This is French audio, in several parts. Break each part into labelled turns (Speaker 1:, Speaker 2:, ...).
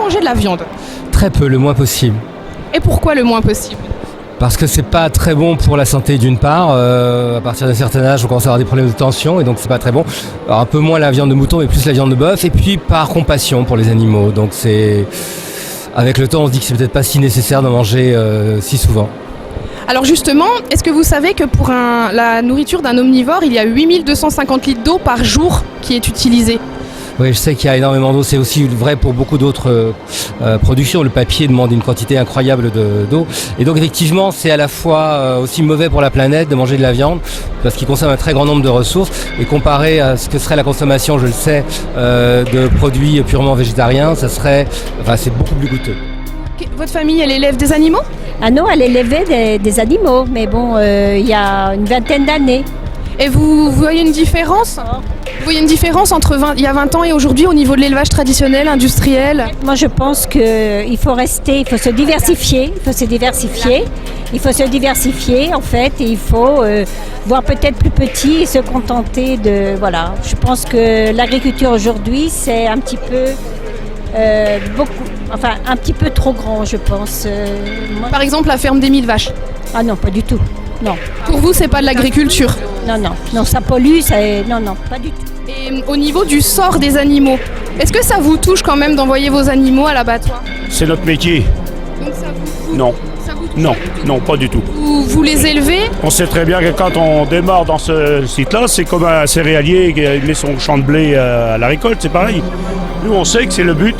Speaker 1: mangez de la viande?
Speaker 2: Très peu, le moins possible.
Speaker 1: Et pourquoi le moins possible?
Speaker 2: Parce que c'est pas très bon pour la santé d'une part. À partir d'un certain âge, on commence à avoir des problèmes de tension et donc c'est pas très bon. Alors un peu moins la viande de mouton mais plus la viande de bœuf. Et puis par compassion pour les animaux. Donc c'est... Avec le temps, on se dit que c'est peut-être pas si nécessaire d'en manger si souvent.
Speaker 1: Alors justement, est-ce que vous savez que pour la nourriture d'un omnivore, il y a 8250 litres d'eau par jour qui est utilisée?
Speaker 2: Oui, je sais qu'il y a énormément d'eau. C'est aussi vrai pour beaucoup d'autres productions. Le papier demande une quantité incroyable d'eau. Et donc effectivement, c'est à la fois aussi mauvais pour la planète de manger de la viande parce qu'il consomme un très grand nombre de ressources. Et comparé à ce que serait la consommation, je le sais, de produits purement végétariens, c'est beaucoup plus coûteux.
Speaker 1: Votre famille, elle élève des animaux?
Speaker 3: Ah non, elle élevait des animaux, mais bon, il y a une vingtaine d'années.
Speaker 1: Et vous voyez une différence? Vous voyez une différence entre il y a 20 ans et aujourd'hui au niveau de l'élevage traditionnel, industriel?
Speaker 3: Moi, je pense qu'il faut se diversifier, en fait, et il faut voir peut-être plus petit et se contenter de... Voilà, je pense que l'agriculture aujourd'hui, c'est un petit peu... un petit peu trop grand, je pense.
Speaker 1: Par exemple, la ferme des 1000 vaches?
Speaker 3: Ah non, pas du tout. Non.
Speaker 1: Pour vous, c'est pas de l'agriculture?
Speaker 3: Non, ça pollue, non, pas du tout.
Speaker 1: Et au niveau du sort des animaux, est-ce que ça vous touche quand même d'envoyer vos animaux à l'abattoir?
Speaker 4: C'est notre métier.
Speaker 1: Donc ça vous...
Speaker 4: Non.
Speaker 1: Ça vous touche
Speaker 4: Non, pas du tout.
Speaker 1: Vous les élevez?
Speaker 4: On sait très bien que quand on démarre dans ce site-là, c'est comme un céréalier qui met son champ de blé à la récolte, c'est pareil. Nous, on sait que c'est le but.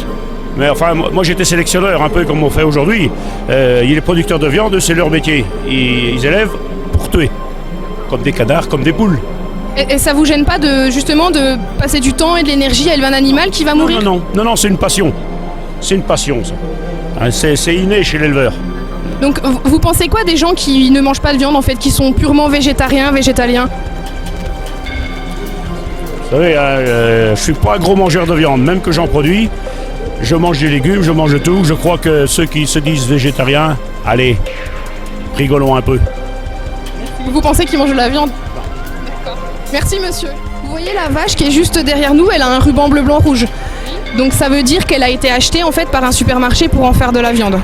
Speaker 4: Mais enfin, moi j'étais sélectionneur, un peu comme on fait aujourd'hui. Les producteurs de viande, c'est leur métier. Ils élèvent pour tuer, comme des canards, comme des poules.
Speaker 1: Et ça vous gêne pas de passer du temps et de l'énergie à élever un animal qui va mourir?
Speaker 4: Non, c'est une passion. C'est une passion, ça. Hein, c'est inné chez l'éleveur.
Speaker 1: Donc vous pensez quoi des gens qui ne mangent pas de viande, en fait, qui sont purement végétariens, végétaliens?
Speaker 4: Vous savez, je suis pas un gros mangeur de viande, même que j'en produis. Je mange des légumes, je mange tout. Je crois que ceux qui se disent végétariens, allez, rigolons un peu.
Speaker 1: Vous pensez qu'ils mangent de la viande? D'accord. Merci monsieur. Vous voyez la vache qui est juste derrière nous, elle a un ruban bleu, blanc, rouge. Donc ça veut dire qu'elle a été achetée en fait par un supermarché pour en faire de la viande.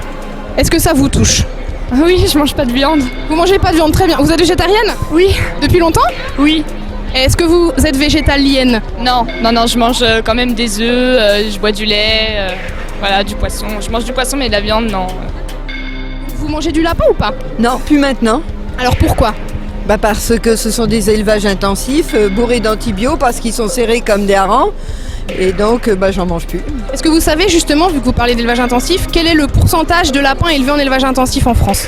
Speaker 1: Est-ce que ça vous touche?
Speaker 5: Oui, je mange pas de viande.
Speaker 1: Vous mangez pas de viande, très bien. Vous êtes végétarienne?
Speaker 5: Oui.
Speaker 1: Depuis longtemps?
Speaker 5: Oui.
Speaker 1: Est-ce que vous êtes végétalienne?
Speaker 5: Non, je mange quand même des œufs, je bois du lait, du poisson. Je mange du poisson mais de la viande, non.
Speaker 1: Vous mangez du lapin ou pas?
Speaker 6: Non, plus maintenant.
Speaker 1: Alors pourquoi?
Speaker 6: Parce que ce sont des élevages intensifs, bourrés d'antibiotiques, parce qu'ils sont serrés comme des harengs. Et donc, j'en mange plus.
Speaker 1: Est-ce que vous savez justement, vu que vous parlez d'élevage intensif, quel est le pourcentage de lapins élevés en élevage intensif en France?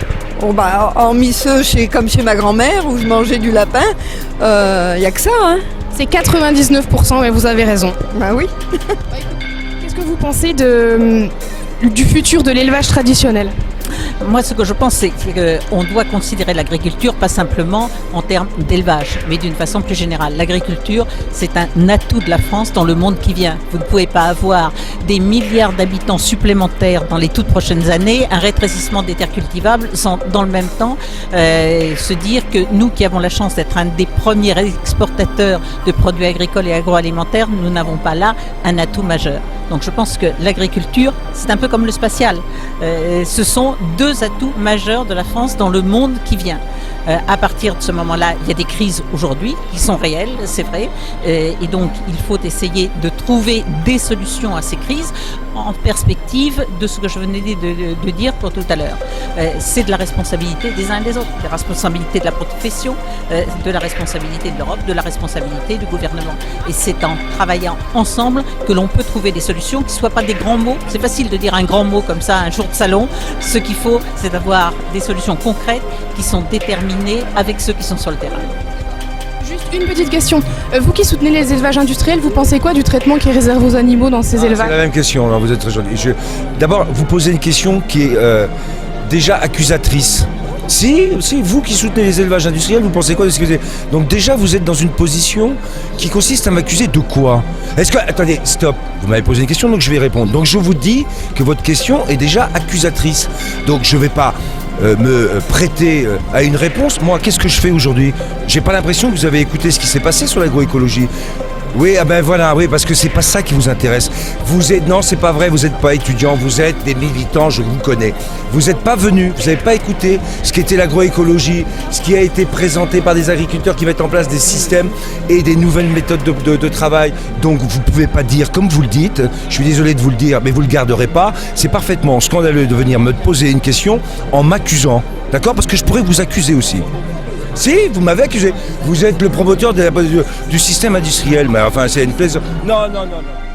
Speaker 6: Hormis ceux comme chez ma grand-mère, où je mangeais du lapin, il n'y a que ça, hein.
Speaker 1: C'est 99%, mais vous avez raison.
Speaker 6: Bah oui.
Speaker 1: Qu'est-ce que vous pensez du futur de l'élevage traditionnel?
Speaker 7: Moi, ce que je pense, c'est qu'on doit considérer l'agriculture pas simplement en termes d'élevage, mais d'une façon plus générale. L'agriculture, c'est un atout de la France dans le monde qui vient. Vous ne pouvez pas avoir des milliards d'habitants supplémentaires dans les toutes prochaines années, un rétrécissement des terres cultivables, sans dans le même temps se dire que nous qui avons la chance d'être un des premiers exportateurs de produits agricoles et agroalimentaires, nous n'avons pas là un atout majeur. Donc je pense que l'agriculture, c'est un peu comme le spatial. Ce sont deux atouts majeurs de la France dans le monde qui vient. À partir de ce moment-là, il y a des crises aujourd'hui qui sont réelles, c'est vrai. Et donc, il faut essayer de trouver des solutions à ces crises en perspective de ce que je venais de dire pour tout à l'heure. C'est de la responsabilité des uns et des autres, de la responsabilité de la profession, de la responsabilité de l'Europe, de la responsabilité du gouvernement. Et c'est en travaillant ensemble que l'on peut trouver des solutions qui ne soient pas des grands mots. C'est facile de dire un grand mot comme ça un jour de salon. Ce qu'il faut, c'est d'avoir des solutions concrètes qui sont déterminées avec ceux qui sont sur le terrain.
Speaker 1: Juste une petite question. Vous qui soutenez les élevages industriels, vous pensez quoi du traitement qui est réservé aux animaux dans ces élevages?
Speaker 8: C'est la même question, alors vous êtes très gentil. D'abord, vous posez une question qui est déjà accusatrice. Si, vous qui soutenez les élevages industriels, vous pensez quoi de ce que c'est? Donc déjà, vous êtes dans une position qui consiste à m'accuser de quoi? Attendez, stop. Vous m'avez posé une question, donc je vais répondre. Donc je vous dis que votre question est déjà accusatrice. Donc je ne vais pas me prêter à une réponse. Moi, qu'est-ce que je fais aujourd'hui? J'ai pas l'impression que vous avez écouté ce qui s'est passé sur l'agroécologie. Oui, ah ben voilà, oui, parce que c'est pas ça qui vous intéresse. Vous êtes, non, c'est pas vrai, vous n'êtes pas étudiants, vous êtes des militants, je vous connais. Vous n'êtes pas venus, vous n'avez pas écouté ce qu'était l'agroécologie, ce qui a été présenté par des agriculteurs qui mettent en place des systèmes et des nouvelles méthodes de travail. Donc vous pouvez pas dire, comme vous le dites, je suis désolé de vous le dire, mais vous le garderez pas. C'est parfaitement scandaleux de venir me poser une question en m'accusant, d'accord? Parce que je pourrais vous accuser aussi. Si, vous m'avez accusé. Vous êtes le promoteur du système industriel. Mais enfin, c'est une plaisir. Non, non, non, non.